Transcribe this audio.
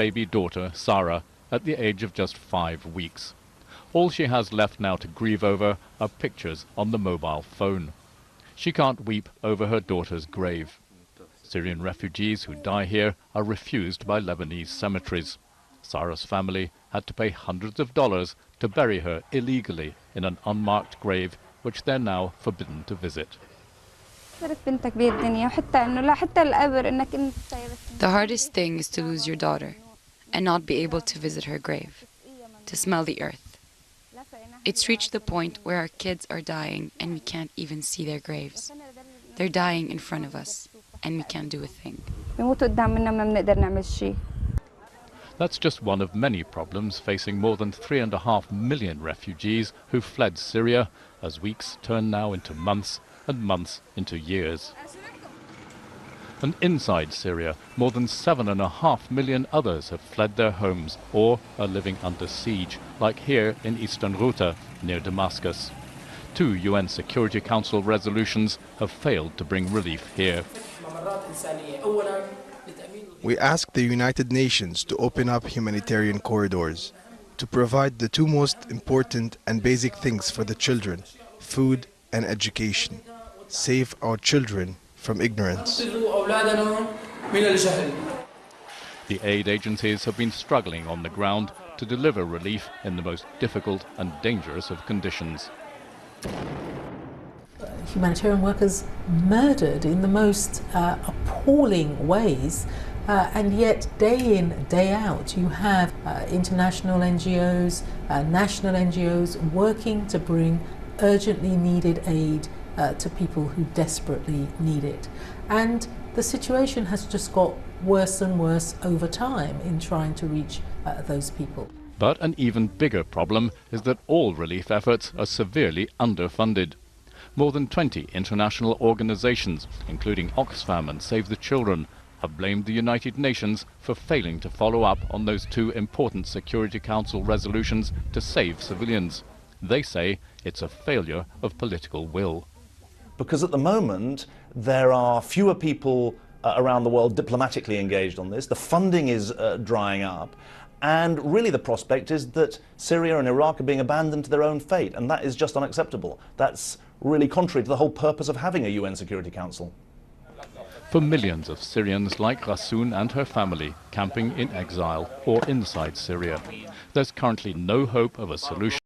baby daughter, Sarah, at the age of just 5 weeks. All she has left now to grieve over are pictures on the mobile phone. She can't weep over her daughter's grave. Syrian refugees who die here are refused by Lebanese cemeteries. Sarah's family had to pay hundreds of dollars to bury her illegally in an unmarked grave, which they're now forbidden to visit. The hardest thing is to lose your daughter and not be able to visit her grave, to smell the earth. It's reached the point where our kids are dying and we can't even see their graves. They're dying in front of us and we can't do a thing. That's just one of many problems facing more than 3.5 million refugees who fled Syria, as weeks turn now into months and months into years. And inside Syria, more than 7.5 million others have fled their homes or are living under siege, like here in eastern Ghouta, near Damascus. 2 UN Security Council resolutions have failed to bring relief here. We asked the United Nations to open up humanitarian corridors, to provide the 2 most important and basic things for the children, food and education. Save our children from ignorance. The aid agencies have been struggling on the ground to deliver relief in the most difficult and dangerous of conditions. Humanitarian workers murdered in the most appalling ways, and yet day in, day out, you have international NGOs, national NGOs working to bring urgently needed aid to people who desperately need it. And the situation has just got worse and worse over time in trying to reach those people. But an even bigger problem is that all relief efforts are severely underfunded. More than 20 international organizations, including Oxfam and Save the Children, have blamed the United Nations for failing to follow up on those 2 important Security Council resolutions to save civilians. They say it's a failure of political will. Because at the moment, there are fewer people around the world diplomatically engaged on this. The funding is drying up. And really the prospect is that Syria and Iraq are being abandoned to their own fate. And that is just unacceptable. That's really contrary to the whole purpose of having a UN Security Council. For millions of Syrians like Ghassoun and her family camping in exile or inside Syria, there's currently no hope of a solution.